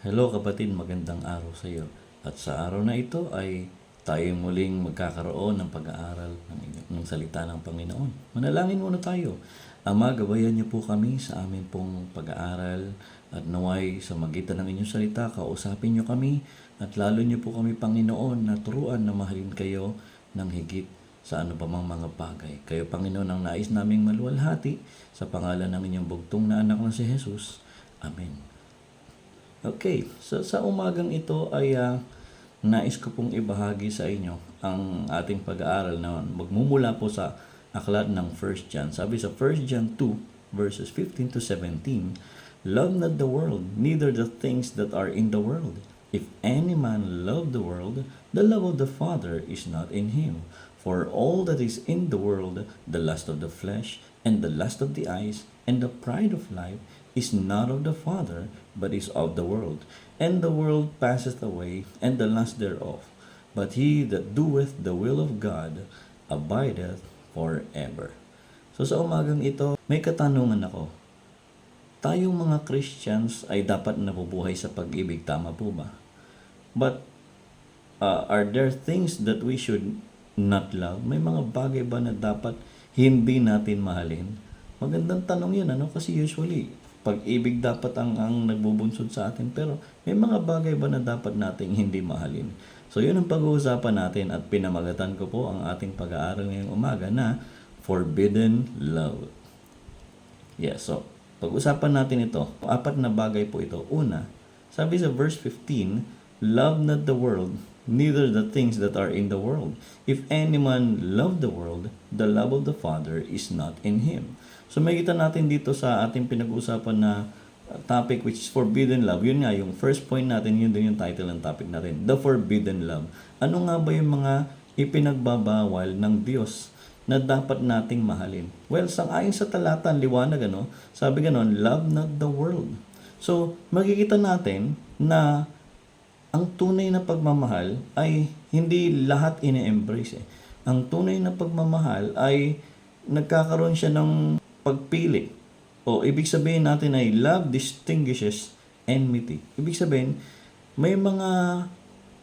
Hello kapatid, magandang araw sa iyo. At sa araw na ito ay tayo muling magkakaroon ng pag-aaral ng salita ng Panginoon. Manalangin muna tayo. Ama, gabayan niyo po kami sa amin pong pag-aaral at naway sa magitan ng inyong salita, kausapin niyo kami at lalo niyo po kami, Panginoon, na turuan na mahalin kayo ng higit sa ano pa mang mga bagay. Kayo, Panginoon, ang nais naming maluwalhati sa pangalan ng inyong bugtong na anak na si Jesus. Amen. Okay, so sa umagang ito ay nais ko pong ibahagi sa inyo ang ating pag-aaral na magmumula po sa aklat ng 1 John. Sabi sa 1 John 2 verses 15 to 17, "Love not the world, neither the things that are in the world. If any man love the world, the love of the Father is not in him. For all that is in the world, the lust of the flesh, and the lust of the eyes, and the pride of life, is not of the Father, but is of the world. And the world passeth away, and the lust thereof. But he that doeth the will of God abideth forever." So sa umagang ito, may katanungan ako. Tayong mga Christians ay dapat nabubuhay sa pag-ibig, tama po ba? But are there things that we should not love? May mga bagay ba na dapat hindi natin mahalin? Magandang tanong yun, Kasi usually, pag-ibig dapat ang nagbubunsod sa atin. Pero may mga bagay ba na dapat nating hindi mahalin? So yun ang pag-uusapan natin at pinamagatan ko po ang ating pag-aaral ngayong umaga na Forbidden Love. Yes, so pag-usapan natin ito. 4 na bagay po ito. Una, sabi sa verse 15, "Love not the world, neither the things that are in the world. If any man love the world, the love of the Father is not in him." So makita natin dito sa ating pinag-uusapan na topic which is forbidden love. Yun nga, yung first point natin, yun din yung title ng topic natin, the forbidden love. Ano nga ba yung mga ipinagbabawal ng Diyos na dapat nating mahalin? Well, sang-ayon sa talata, liwanag, sabi ganon, love not the world. So, makikita natin na ang tunay na pagmamahal ay hindi lahat ine-embrace. Ang tunay na pagmamahal ay nagkakaroon siya ng pagpili. O ibig sabihin natin ay love distinguishes enmity. Ibig sabihin, may mga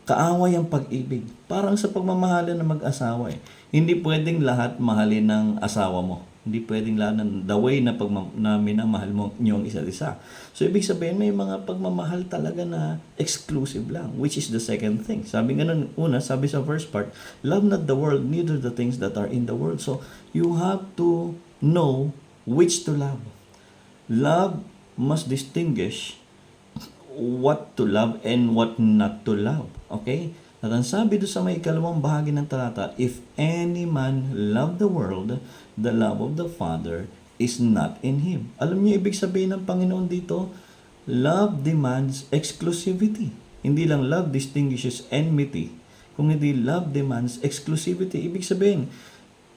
kaaway ang pag-ibig. Parang sa pagmamahalan ng mag-asawa Hindi pwedeng lahat mahalin ng asawa mo. Hindi pwedeng lahat ng the way na minamahal mo niyong isa't isa. So ibig sabihin, may mga pagmamahal talaga na exclusive lang, which is the second thing. Sabi nga nun, una, sabi sa first part, "Love not the world, neither the things that are in the world." So you have to know which to love. Love must distinguish what to love and what not to love. Okay? At ang sabi doon sa may ikalawang bahagi ng talata, "If any man love the world, the love of the Father is not in him." Alam niyo ibig sabihin ng Panginoon dito? Love demands exclusivity. Hindi lang love distinguishes enmity. Kung hindi, love demands exclusivity. Ibig sabihin,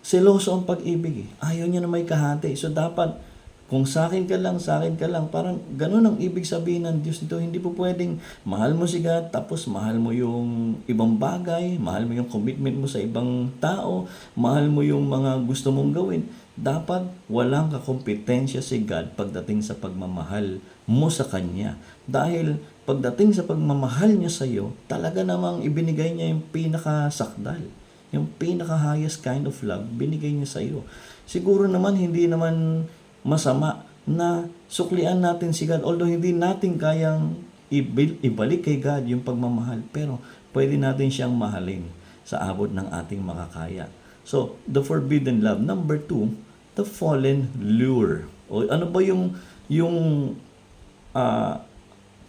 seloso ang pag-ibig. Ayaw niya na may kahati. So dapat, kung sa akin ka lang, parang ganun ang ibig sabihin ng Diyos nito. Hindi po pwedeng mahal mo si God, tapos mahal mo yung ibang bagay, mahal mo yung commitment mo sa ibang tao, mahal mo yung mga gusto mong gawin. Dapat walang kakompetensya si God pagdating sa pagmamahal mo sa Kanya. Dahil pagdating sa pagmamahal niya sa iyo, talaga namang ibinigay niya yung pinakasakdal. Yung pinaka-highest kind of love, binigay niya sa iyo. Siguro naman, hindi naman masama na suklian natin si God. Although hindi natin kayang ibalik kay God yung pagmamahal, pero pwede natin siyang mahalin sa abot ng ating makakaya. So, the forbidden love. Number 2, the fallen lure. O ano ba yung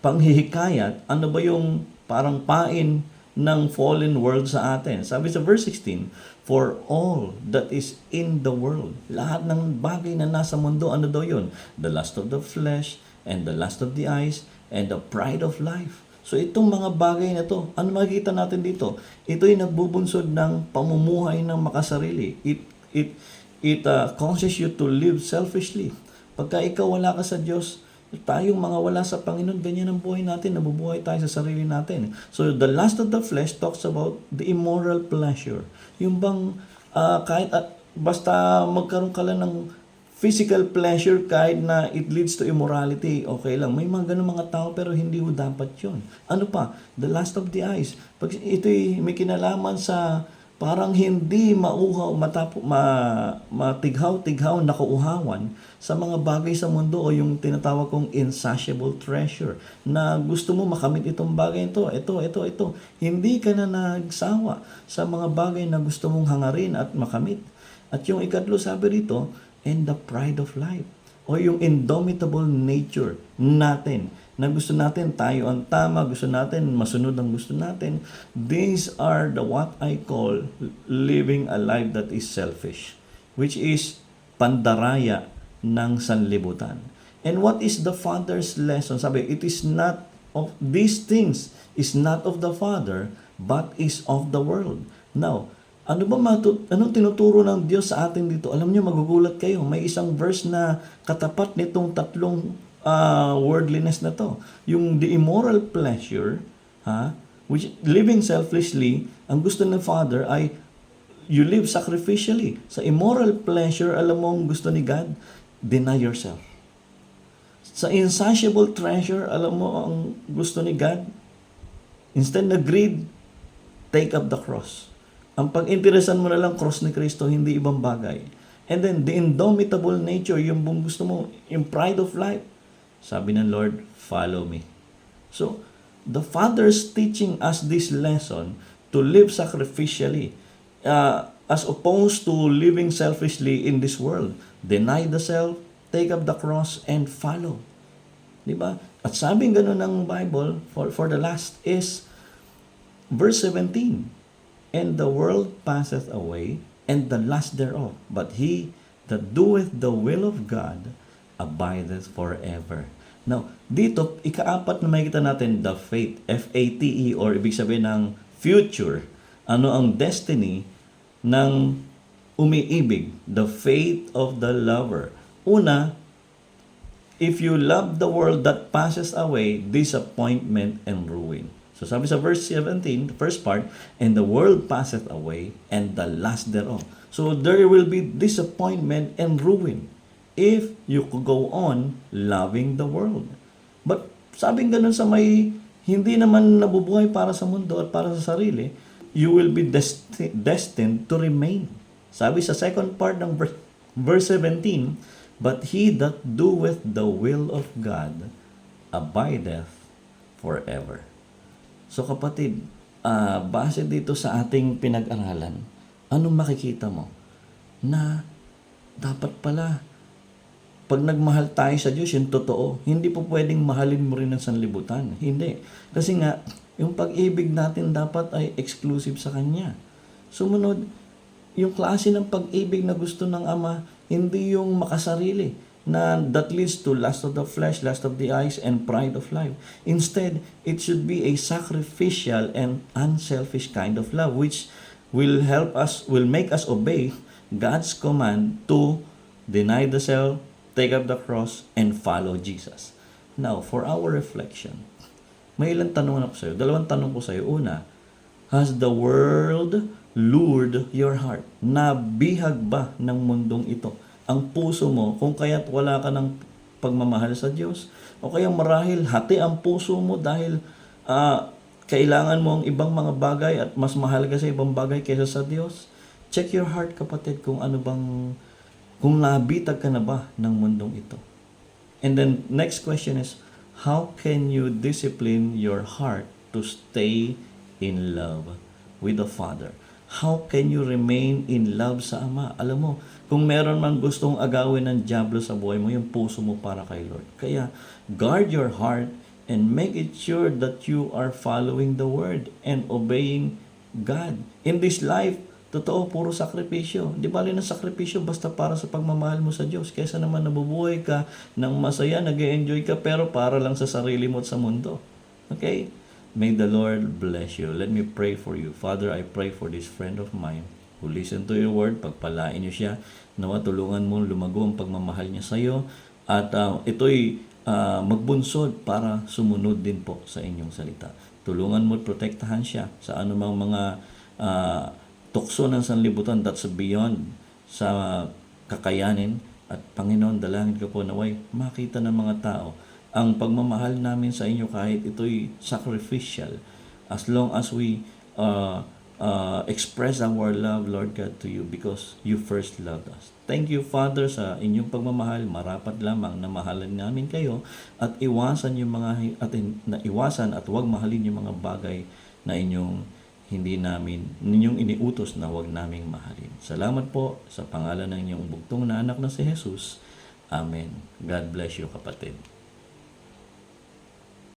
panghihikayat? Ano ba yung parang pain ng fallen world sa atin? Sabi sa verse 16, "For all that is in the world." Lahat ng bagay na nasa mundo, ano daw yun? The lust of the flesh, and the lust of the eyes, and the pride of life. So itong mga bagay na to, ano makikita natin dito? Ito'y nagbubunsod ng pamumuhay ng makasarili. It causes you to live selfishly. Pagka ikaw wala ka sa Diyos, tayong mga wala sa Panginoon, ganyan ang buhay natin, nabubuhay tayo sa sarili natin. So, the lust of the flesh talks about the immoral pleasure. Yung bang, basta magkaroon ka lang ng physical pleasure kahit na it leads to immorality, okay lang. May mga ganun mga tao pero hindi ho dapat yun. Ano pa? The lust of the eyes. Pag ito'y may kinalaman sa parang hindi mauhaw, matighaw-tighaw na kauhawan sa mga bagay sa mundo o yung tinatawag kong insatiable treasure na gusto mo makamit itong bagay ito. Hindi ka na nagsawa sa mga bagay na gusto mong hangarin at makamit. At yung ikatlo sabi rito, and the pride of life o yung indomitable nature natin na gusto natin tayo ang tama, gusto natin masunod ang gusto natin. These are the what I call living a life that is selfish, which is pandaraya ng sanlibutan. And what is the Father's lesson? Sabi, it is not of these things is not of the Father but is of the world. Now, ano ba anong tinuturo ng Diyos sa atin dito? Alam niyo, magugulat kayo. May isang verse na katapat nitong tatlong worldliness na to. Yung the immoral pleasure, which living selfishly, ang gusto ng Father ay you live sacrificially. Sa immoral pleasure, alam mo ang gusto ni God? Deny yourself. Sa insatiable treasure, alam mo ang gusto ni God? Instead na greed, take up the cross. Ang pag-interesan mo na lang cross ni Kristo, hindi ibang bagay. And then, the indomitable nature, yung gusto mo, yung pride of life. Sabi ng Lord, follow me. So, the Father's teaching us this lesson to live sacrificially as opposed to living selfishly in this world. Deny the self, take up the cross, and follow. Diba? At sabing ganun ng Bible, for the last is verse 17. And the world passeth away, and the lust thereof. But he that doeth the will of God abideth forever. Now, dito, ikaapat na makikita natin, the fate, F-A-T-E, or ibig sabihin ng future. Ano ang destiny ng umiibig? The fate of the lover. Una, if you love the world that passes away, disappointment and ruin. So sabi sa verse 17, the first part, and the world passeth away, and the lust thereof. So there will be disappointment and ruin if you could go on loving the world. But sabing ganun sa may hindi naman nabubuhay para sa mundo at para sa sarili, you will be destined to remain. Sabi sa second part ng verse 17, but he that doeth the will of God abideth forever. So kapatid, base dito sa ating pinag-aralan, anong makikita mo? Na dapat pala, pag nagmahal tayo sa Diyos, yung totoo, hindi po pwedeng mahalin mo rin ng sanlibutan. Hindi. Kasi nga, yung pag-ibig natin dapat ay exclusive sa Kanya. Sumunod, yung klase ng pag-ibig na gusto ng Ama, hindi yung makasarili, na that leads to lust of the flesh, lust of the eyes, and pride of life. Instead, it should be a sacrificial and unselfish kind of love, which will make us obey God's command to deny the self, take up the cross, and follow Jesus. Now, for our reflection, may ilang tanong ako sa'yo. Dalawang tanong ko sa'yo. Una, has the world lured your heart? Nabihag ba ng mundong ito ang puso mo kung kaya't wala ka ng pagmamahal sa Diyos? O kaya marahil hati ang puso mo dahil kailangan mo ang ibang mga bagay at mas mahal ka sa ibang bagay kaysa sa Diyos? Check your heart, kapatid, kung kung nabitag ka na ba ng mundong ito. And then next question is, how can you discipline your heart to stay in love with the Father? How can you remain in love sa Ama? Alam mo, kung meron man gustong agawin ng dyablo sa buhay mo, yung puso mo para kay Lord. Kaya, guard your heart and make it sure that you are following the Word and obeying God. In this life, totoo, puro sakripisyo. Di bali na sakripisyo basta para sa pagmamahal mo sa Diyos. Kaysa naman nabubuhay ka ng masaya, nag-enjoy ka, pero para lang sa sarili mo at sa mundo. Okay? May the Lord bless you. Let me pray for you. Father, I pray for this friend of mine who listen to your word. Pagpalain niyo siya. Nawa tulungan mo lumago ang pagmamahal niya sa iyo. At ito'y magbunsod para sumunod din po sa inyong salita. Tulungan mo at protektahan siya sa anumang mga tukso ng sanlibutan that's beyond sa kakayanin. At Panginoon, dalangin ko po naway makita ng mga tao ang pagmamahal namin sa inyo kahit ito'y sacrificial. As long as we express our love, Lord God, to you because you first loved us. Thank you, Father, sa inyong pagmamahal. Marapat lamang na mahalin namin kayo at iwasan yung mga iwasan at huwag mahalin yung mga bagay na ninyong iniutos na huwag naming mahalin. Salamat po sa pangalan ng inyong bugtong na anak na si Jesus. Amen. God bless you, kapatid.